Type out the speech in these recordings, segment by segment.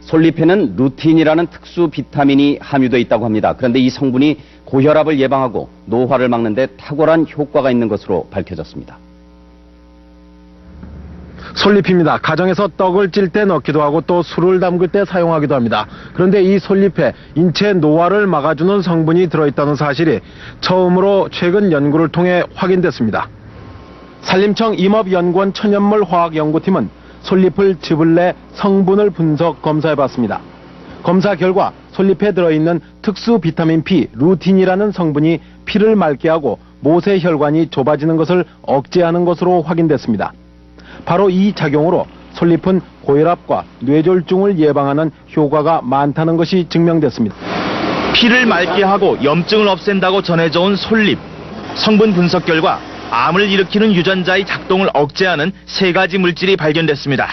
솔잎에는 루틴이라는 특수 비타민이 함유되어 있다고 합니다. 그런데 이 성분이 고혈압을 예방하고 노화를 막는 데 탁월한 효과가 있는 것으로 밝혀졌습니다. 솔잎입니다. 가정에서 떡을 찔 때 넣기도 하고 또 술을 담글 때 사용하기도 합니다. 그런데 이 솔잎에 인체 노화를 막아주는 성분이 들어있다는 사실이 처음으로 최근 연구를 통해 확인됐습니다. 산림청 임업연구원 천연물 화학연구팀은 솔잎을 즙을 내 성분을 분석 검사해봤습니다. 검사 결과 솔잎에 들어있는 특수 비타민 P, 루틴이라는 성분이 피를 맑게 하고 모세혈관이 좁아지는 것을 억제하는 것으로 확인됐습니다. 바로 이 작용으로 솔잎은 고혈압과 뇌졸중을 예방하는 효과가 많다는 것이 증명됐습니다. 피를 맑게 하고 염증을 없앤다고 전해져 온 솔잎. 성분 분석 결과 암을 일으키는 유전자의 작동을 억제하는 3가지 물질이 발견됐습니다.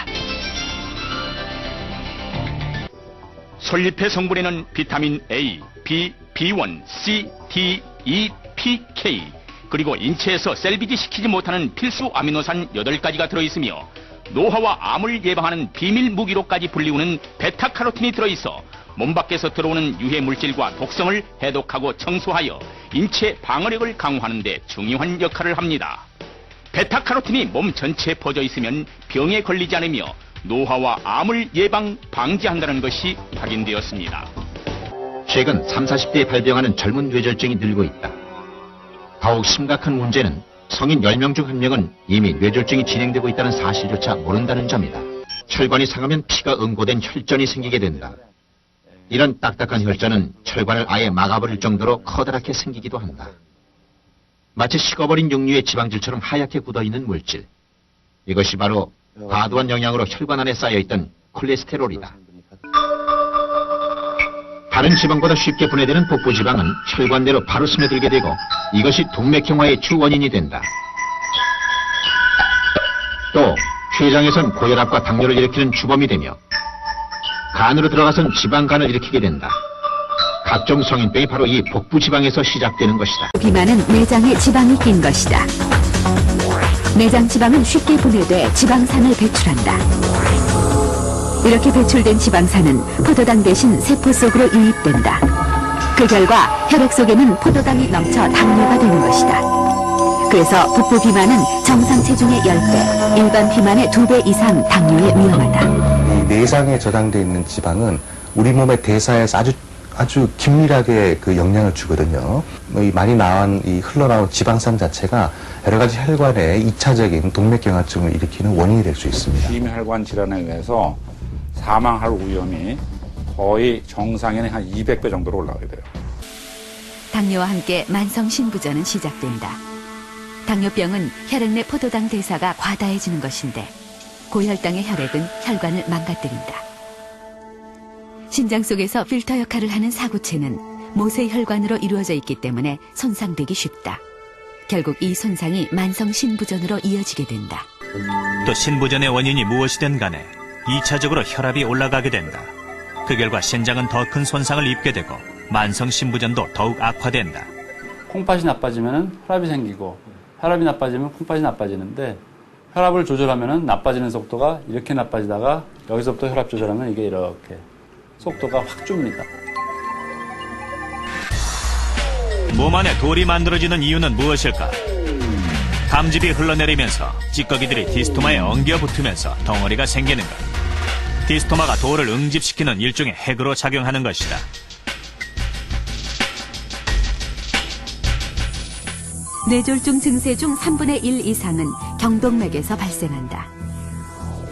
솔잎의 성분에는 비타민 A, B, B1, C, D, E, P, K 그리고 인체에서 셀비지시키지 못하는 필수 아미노산 8가지가 들어있으며 노화와 암을 예방하는 비밀 무기로까지 불리우는 베타카로틴이 들어있어 몸 밖에서 들어오는 유해 물질과 독성을 해독하고 청소하여 인체 방어력을 강화하는 데 중요한 역할을 합니다. 베타카로틴이 몸 전체에 퍼져 있으면 병에 걸리지 않으며 노화와 암을 예방, 방지한다는 것이 확인되었습니다. 최근 30, 40대에 발병하는 젊은 뇌졸중이 늘고 있다. 더욱 심각한 문제는 성인 10명 중 1명은 이미 뇌졸중이 진행되고 있다는 사실조차 모른다는 점이다. 혈관이 상하면 피가 응고된 혈전이 생기게 된다. 이런 딱딱한 혈전은 혈관을 아예 막아버릴 정도로 커다랗게 생기기도 한다. 마치 식어버린 육류의 지방질처럼 하얗게 굳어있는 물질. 이것이 바로 과도한 영양으로 혈관 안에 쌓여있던 콜레스테롤이다. 다른 지방보다 쉽게 분해되는 복부지방은 혈관 내로 바로 스며들게 되고 이것이 동맥경화의 주 원인이 된다. 또 췌장에선 고혈압과 당뇨를 일으키는 주범이 되며 간으로 들어가선 지방간을 일으키게 된다. 각종 성인병이 바로 이 복부지방에서 시작되는 것이다. 비만은 내장에 지방이 낀 것이다. 내장 지방은 쉽게 분해돼 지방산을 배출한다. 이렇게 배출된 지방산은 포도당 대신 세포 속으로 유입된다. 그 결과 혈액 속에는 포도당이 넘쳐 당뇨가 되는 것이다. 그래서 복부 비만은 정상 체중의 10배, 일반 비만의 2배 이상 당뇨에 위험하다. 이 내장에 저장되어 있는 지방은 우리 몸의 대사에서 아주 긴밀하게 그 영향을 주거든요. 이 많이 이 흘러나온 지방산 자체가 여러 가지 혈관의 2차적인 동맥경화증을 일으키는 원인이 될 수 있습니다. 심혈관 질환에 의해서 사망할 위험이 거의 정상에는 한 200배 정도로 올라가게 돼요. 당뇨와 함께 만성 신부전은 시작된다. 당뇨병은 혈액 내 포도당 대사가 과다해지는 것인데 고혈당의 혈액은 혈관을 망가뜨린다. 심장 속에서 필터 역할을 하는 사구체는 모세혈관으로 이루어져 있기 때문에 손상되기 쉽다. 결국 이 손상이 만성 신부전으로 이어지게 된다. 또 신부전의 원인이 무엇이든 간에 2차적으로 혈압이 올라가게 된다. 그 결과 신장은 더 큰 손상을 입게 되고 만성 신부전도 더욱 악화된다. 콩팥이 나빠지면 혈압이 생기고 혈압이 나빠지면 콩팥이 나빠지는데 혈압을 조절하면 나빠지는 속도가 이렇게 나빠지다가 여기서부터 혈압 조절하면 이게 이렇게 속도가 확 줍니다. 몸 안에 돌이 만들어지는 이유는 무엇일까? 감즙이 흘러내리면서 찌꺼기들이 디스토마에 엉겨 붙으면서 덩어리가 생기는 것. 디스토마가 돌을 응집시키는 일종의 핵으로 작용하는 것이다. 뇌졸중 증세 중 3분의 1 이상은 경동맥에서 발생한다.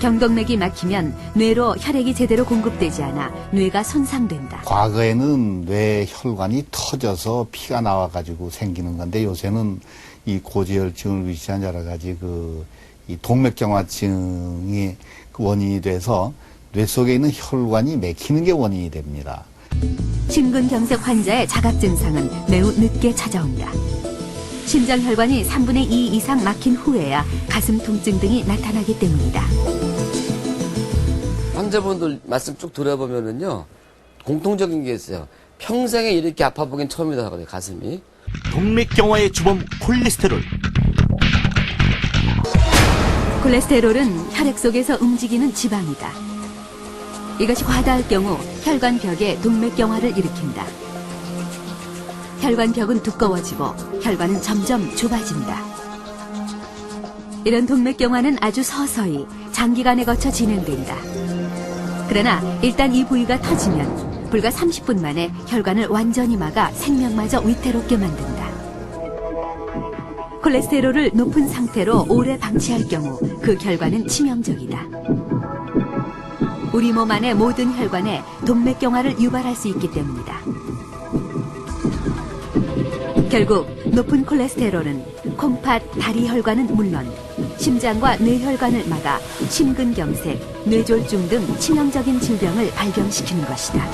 경동맥이 막히면 뇌로 혈액이 제대로 공급되지 않아 뇌가 손상된다. 과거에는 뇌 혈관이 터져서 피가 나와가지고 생기는 건데 요새는 이 고지혈증을 위시한 여러 가지 이 동맥경화증이 원인이 돼서 뇌 속에 있는 혈관이 막히는 게 원인이 됩니다. 심근경색 환자의 자각 증상은 매우 늦게 찾아온다. 심장혈관이 3분의 2 이상 막힌 후에야 가슴 통증 등이 나타나기 때문이다. 환자분들 말씀 쭉 들어보면은요, 공통적인 게 있어요. 평생에 이렇게 아파 보긴 처음이다 그래요, 가슴이. 동맥경화의 주범 콜레스테롤. 콜레스테롤은 혈액 속에서 움직이는 지방이다. 이것이 과다할 경우 혈관벽에 동맥경화를 일으킨다. 혈관벽은 두꺼워지고 혈관은 점점 좁아진다. 이런 동맥경화는 아주 서서히 장기간에 거쳐 진행된다. 그러나 일단 이 부위가 터지면 불과 30분 만에 혈관을 완전히 막아 생명마저 위태롭게 만든다. 콜레스테롤을 높은 상태로 오래 방치할 경우 그 결과는 치명적이다. 우리 몸 안의 모든 혈관에 동맥경화를 유발할 수 있기 때문이다. 결국 높은 콜레스테롤은 콩팥, 다리 혈관은 물론 심장과 뇌혈관을 막아 심근경색, 뇌졸중 등 치명적인 질병을 발병시키는 것이다.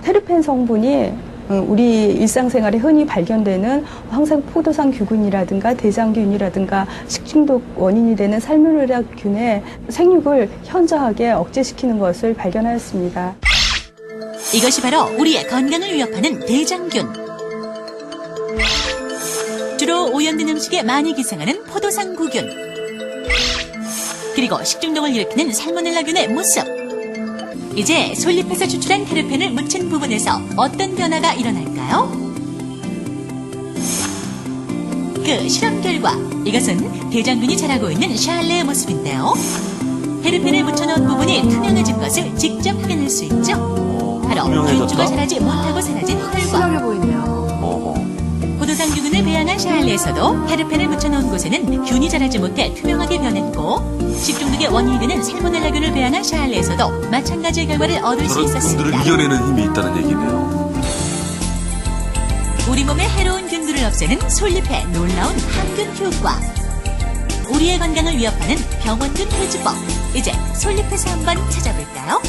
테르펜 성분이 우리 일상생활에 흔히 발견되는 황색포도상균이라든가 대장균이라든가 식중독 원인이 되는 살모넬라균의 생육을 현저하게 억제시키는 것을 발견하였습니다. 이것이 바로 우리의 건강을 위협하는 대장균. 주로 오염된 음식에 많이 기생하는 포도상구균. 그리고 식중독을 일으키는 살모넬라균의 모습. 이제 솔잎에서 추출한 테르펜을 묻힌 부분에서 어떤 변화가 일어날까요? 그 실험 결과 이것은 대장균이 자라고 있는 샬레의 모습인데요. 테르펜을 묻혀놓은 부분이 투명해진 것을 직접 확인할 수 있죠. 바로 균주가 자라지 못하고 사라진 혈관. 보이네요. 포도상균을 배양한 샬레에서도 테르펜을 묻혀놓은 곳에는 균이 자라지 못해 투명하게 변했고, 식중독의 원인이 되는 살모넬라균을 배양한 샬레에서도 마찬가지의 결과를 얻을 수 있었습니다. 균들을 이겨내는 힘이 있다는 얘기네요. 우리 몸의 해로운 균들을 없애는 솔잎의 놀라운 항균 효과. 우리의 건강을 위협하는 병원균 해주법. 이제 솔잎에서 한번 찾아볼까요?